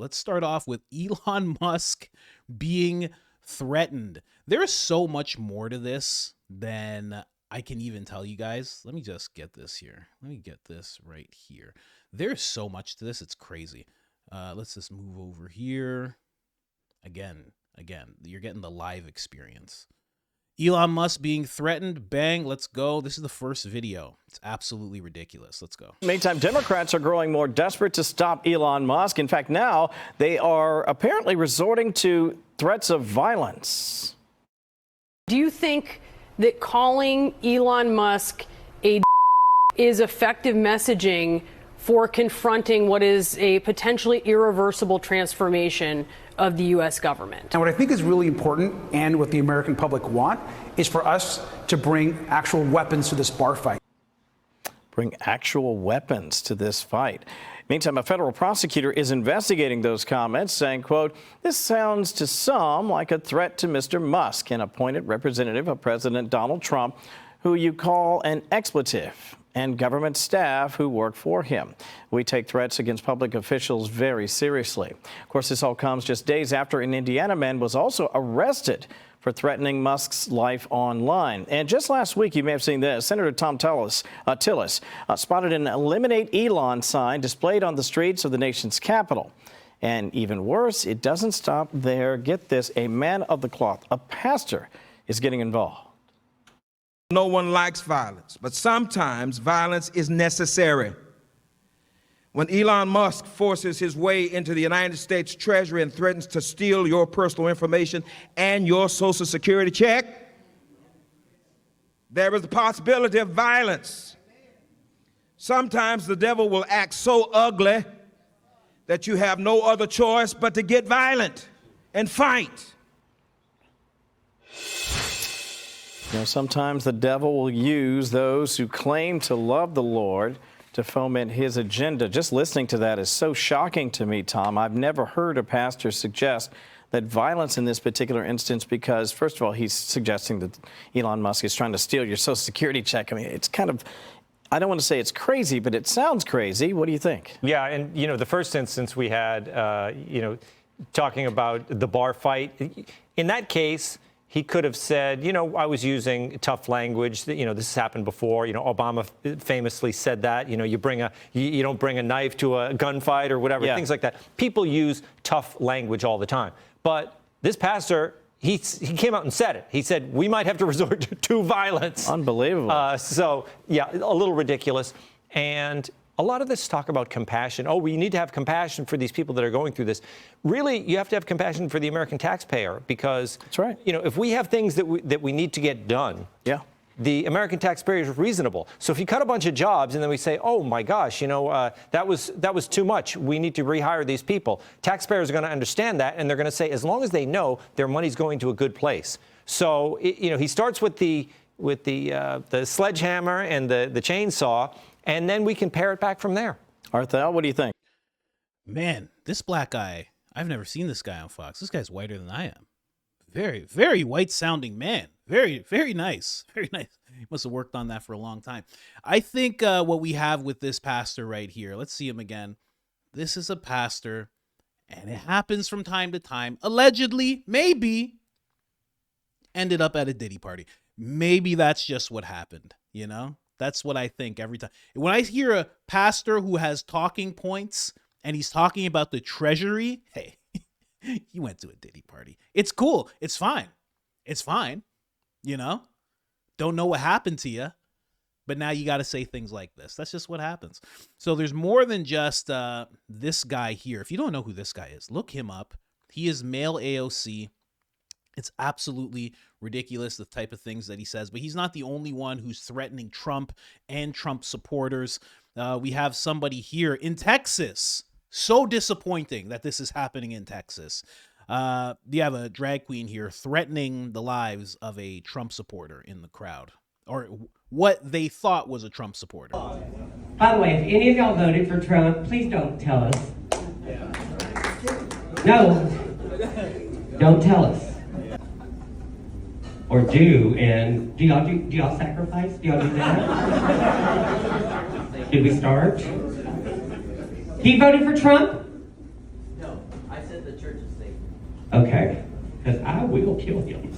Let's start off with Elon Musk being threatened. There's so much more to this than I can even tell you guys. Let me just get this here. Let me get this right here. There's so much to this. It's crazy. Let's just move over here. Again, you're getting the live experience. Elon Musk being threatened. Bang, let's go. This is the first video. It's absolutely ridiculous. Let's go. Meantime, Democrats are growing more desperate to stop Elon Musk. In fact, now they are apparently resorting to threats of violence. Do you think that calling Elon Musk a is effective messaging for confronting what is a potentially irreversible transformation of the U.S. government? And what I think is really important, and what the American public want, is for us to bring actual weapons to this bar fight. Bring actual weapons to this fight. Meantime, a federal prosecutor is investigating those comments, saying, quote, "This sounds to some like a threat to Mr. Musk, an appointed representative of President Donald Trump, who you call an expletive, and government staff who work for him. We take threats against public officials very seriously." Of course, this all comes just days after an Indiana man was also arrested for threatening Musk's life online. And just last week, you may have seen this, Senator Tom Tillis spotted an "Eliminate Elon" sign displayed on the streets of the nation's capital. And even worse, it doesn't stop there. Get this, a man of the cloth, a pastor, is getting involved. No one likes violence, but sometimes violence is necessary. When Elon Musk forces his way into the United States Treasury and threatens to steal your personal information and your Social Security check, there is the possibility of violence. Sometimes the devil will act so ugly that you have no other choice but to get violent and fight. You know, sometimes the devil will use those who claim to love the Lord to foment his agenda. Just listening to that is so shocking to me, Tom. I've never heard a pastor suggest that violence in this particular instance, because, first of all, he's suggesting that Elon Musk is trying to steal your Social Security check. I mean, it's kind of, I don't want to say it's crazy, but it sounds crazy. What do you think? Yeah, and, you know, the first instance we had, talking about the bar fight, in that case, he could have said, you know, I was using tough language. You know, this has happened before. You know, Obama famously said that. You know, you don't bring a knife to a gunfight or whatever, things like that. People use tough language all the time. But this pastor, he came out and said it. He said, we might have to resort to violence. Unbelievable. So, yeah, a little ridiculous. And a lot of this talk about compassion. Oh, we need to have compassion for these people that are going through this. Really, you have to have compassion for the American taxpayer, because that's right. You know, if we have things that we need to get done, the American taxpayer is reasonable. So if you cut a bunch of jobs and then we say, oh my gosh, you know, that was too much, we need to rehire these people, taxpayers are going to understand that, and they're going to say, as long as they know their money's going to a good place. So you know, he starts with the sledgehammer and the chainsaw, and then we can pare it back from there. Arthel, what do you think? Man, this black guy, I've never seen this guy on Fox. This guy's whiter than I am. Very, very white sounding man. Very, very nice. Very nice. He must have worked on that for a long time. I think what we have with this pastor right here, let's see him again. This is a pastor, and it happens from time to time. Allegedly, maybe, ended up at a Diddy party. Maybe that's just what happened, you know? That's what I think every time. When I hear a pastor who has talking points and he's talking about the treasury, hey, you went to a Diddy party. It's cool. It's fine. It's fine. You know, don't know what happened to you, but now you got to say things like this. That's just what happens. So there's more than just this guy here. If you don't know who this guy is, look him up. He is male AOC. It's absolutely ridiculous, the type of things that he says, but he's not the only one who's threatening Trump and Trump supporters. We have somebody here in Texas. So disappointing that this is happening in Texas. You have a drag queen here threatening the lives of a Trump supporter in the crowd, or what they thought was a Trump supporter. By the way, if any of y'all voted for Trump, please don't tell us. No, don't tell us. Or do, and do y'all sacrifice? Do y'all do that? Did we start? He voted for Trump? No. said the Church of Satan. Okay, because I will kill him.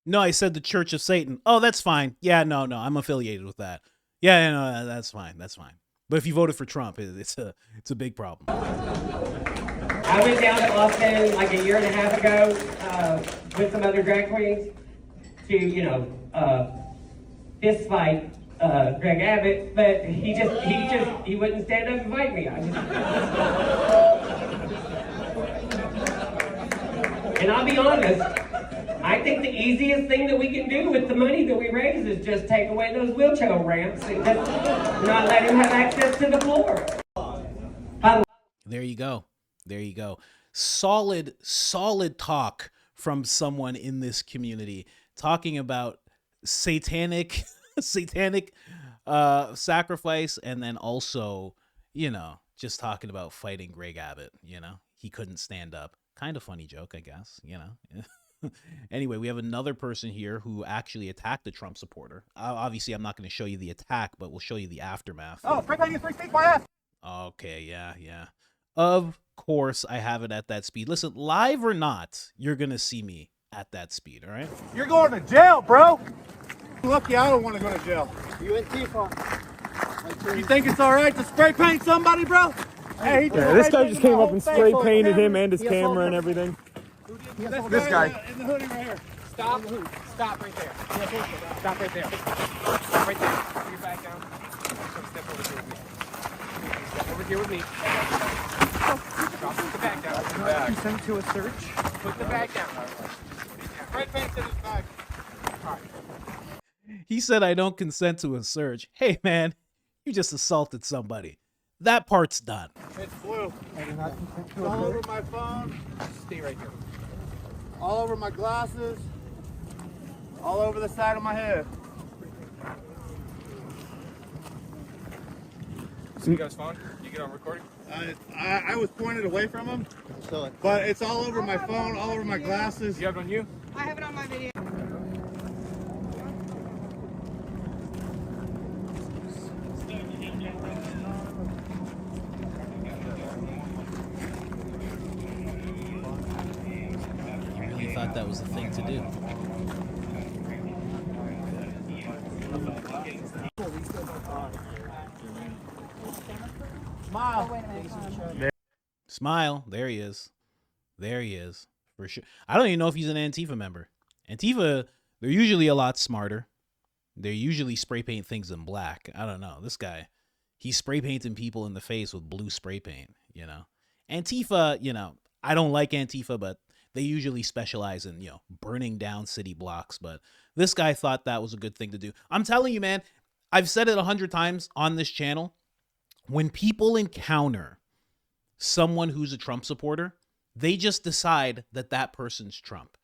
No, I said the Church of Satan. Oh, that's fine. Yeah, no, I'm affiliated with that. Yeah, no, that's fine. That's fine. But if you voted for Trump, it's a big problem. I went down to Austin like a year and a half ago with some other drag queens to, fist fight Greg Abbott, but he wouldn't stand up and fight me. And I'll be honest, I think the easiest thing that we can do with the money that we raise is just take away those wheelchair ramps and just not let him have access to the floor. There you go. There you go. Solid talk from someone in this community talking about satanic sacrifice, and then also, just talking about fighting Greg Abbott. He couldn't stand up. Kind of funny joke, I guess. Anyway, we have another person here who actually attacked a Trump supporter. Obviously, I'm not going to show you the attack, but we'll show you the aftermath. Oh, spray painting 3 feet by ass. Okay, yeah. Of course, I have it at that speed. Listen, live or not, you're going to see me at that speed, all right? You're going to jail, bro. Lucky I don't want to go to jail. You and Tifa. You think it's all right to spray paint somebody, bro? Hey, this guy just came up and spray painted him and his camera and everything. This guy. In the hoodie right here. Stop right there. Stop right there. Stop right there. Put your back down. Step over here with me. Put the bag down. Consent to a search. Put the bag down. Spray paint in his bag. He said, I don't consent to a search. Hey, man, you just assaulted somebody. That part's done. It's blue. It's all over my phone. Stay right here. All over my glasses. All over the side of my head. So you guys phone? You get on recording? I was pointed away from him, but it's all over my phone, all over my glasses. You have it on you? I have it on my video. You really thought that was the thing to do. Smile. There he is. There he is. For sure. I don't even know if he's an Antifa member. Antifa, they're usually a lot smarter. They usually spray paint things in black. I don't know. This guy, he's spray painting people in the face with blue spray paint, Antifa, I don't like Antifa, but they usually specialize in, burning down city blocks. But this guy thought that was a good thing to do. I'm telling you, man, I've said it 100 times on this channel. When people encounter someone who's a Trump supporter, they just decide that person's Trump.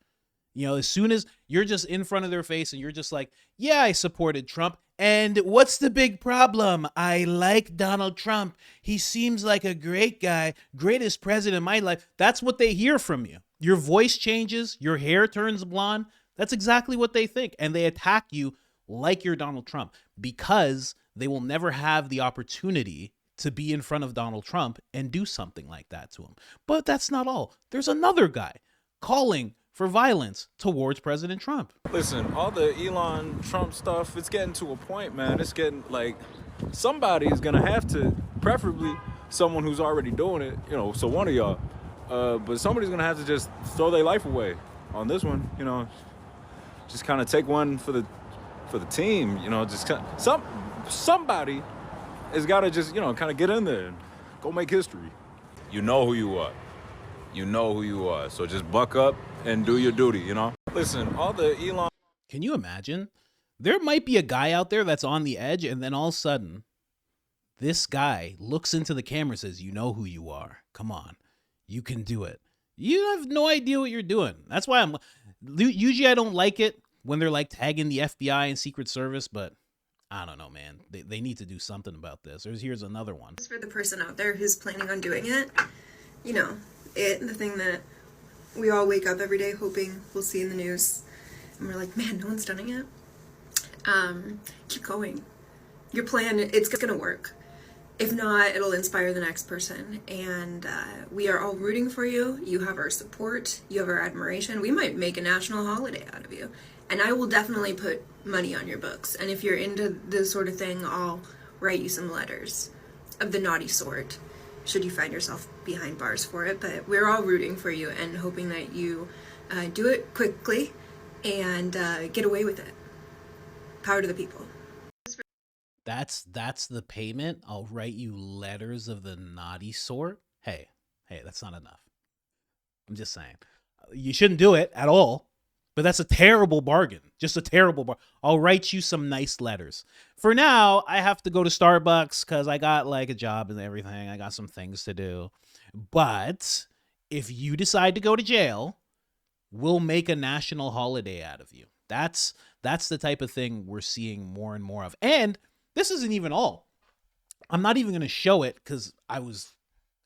As soon as you're just in front of their face and you're just like, yeah, I supported Trump. And what's the big problem? I like Donald Trump. He seems like a great guy, greatest president in my life. That's what they hear from you. Your voice changes, your hair turns blonde. That's exactly what they think. And they attack you like you're Donald Trump because they will never have the opportunity to be in front of Donald Trump and do something like that to him. But that's not all. There's another guy calling for violence towards President Trump. Listen, all the Elon Trump stuff, it's getting to a point, man. It's getting like somebody is going to have to, preferably someone who's already doing it, so one of y'all. But somebody's going to have to just throw their life away on this one, just kind of take one for the team, just somebody has got to just, kind of get in there and go make history. You know who you are. You know who you are. So just buck up and do your duty, Listen, all the Elon... Can you imagine? There might be a guy out there that's on the edge, and then all of a sudden, this guy looks into the camera and says, you know who you are. Come on. You can do it. You have no idea what you're doing. That's why usually I don't like it when they're like tagging the FBI and Secret Service, but I don't know, man. They need to do something about this. Here's another one. For the person out there who's planning on doing it, the thing that we all wake up every day hoping we'll see in the news, and we're like, man, no one's done it yet. Keep going. Your plan, it's gonna work. If not, it'll inspire the next person. And we are all rooting for you. You have our support. You have our admiration. We might make a national holiday out of you. And I will definitely put money on your books. And if you're into this sort of thing, I'll write you some letters of the naughty sort, should you find yourself behind bars for it. But we're all rooting for you and hoping that you do it quickly and get away with it. Power to the people. That's the payment. I'll write you letters of the naughty sort. Hey, that's not enough. I'm just saying. You shouldn't do it at all. But that's a terrible bargain. Just a terrible bargain. I'll write you some nice letters. For now, I have to go to Starbucks because I got like a job and everything. I got some things to do. But if you decide to go to jail, we'll make a national holiday out of you. That's the type of thing we're seeing more and more of. And this isn't even all. I'm not even going to show it because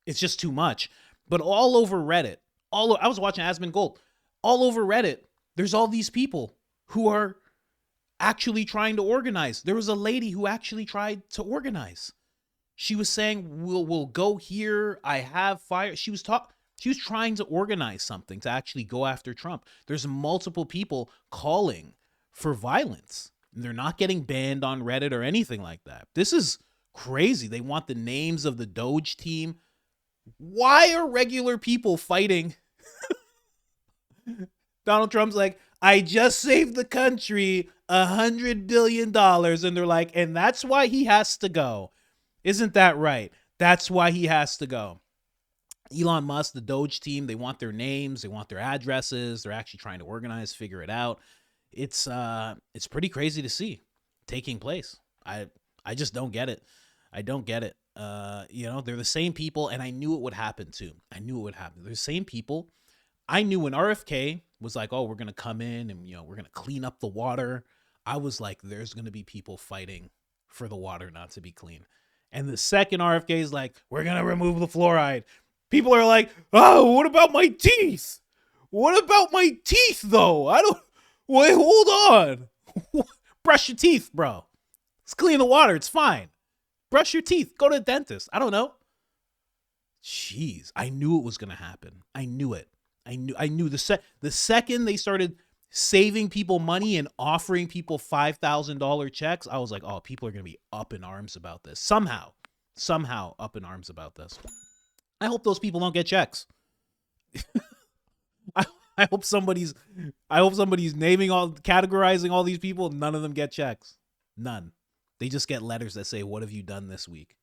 it's just too much. But all over Reddit, I was watching Asmon Gold. All over Reddit, there's all these people who are actually trying to organize. There was a lady who actually tried to organize. She was saying, we'll go here. I have fire. She was trying to organize something to actually go after Trump. There's multiple people calling for violence. They're not getting banned on Reddit or anything like that. This is crazy. They want the names of the DOGE team. Why are regular people fighting? Donald Trump's like, I just saved the country $100 billion. And they're like, and that's why he has to go. Isn't that right? That's why he has to go. Elon Musk, the DOGE team, they want their names. They want their addresses. They're actually trying to organize, figure it out. It's pretty crazy to see taking place. I just don't get it. I don't get it. They're the same people, and I knew it would happen too. I knew it would happen. They're the same people. I knew when RFK was like, oh, we're going to come in and, we're going to clean up the water. I was like, there's going to be people fighting for the water not to be clean. And the second RFK is like, we're going to remove the fluoride. People are like, oh, what about my teeth? What about my teeth, though? Wait, hold on. Brush your teeth, bro. Let's clean the water. It's fine. Brush your teeth. Go to the dentist. I don't know. Jeez, I knew it was going to happen. I knew it. I knew the second they started saving people money and offering people $5,000 checks, I was like, oh, people are going to be up in arms about this. Somehow up in arms about this. I hope those people don't get checks. I hope somebody's categorizing all these people. None of them get checks. None. They just get letters that say, what have you done this week?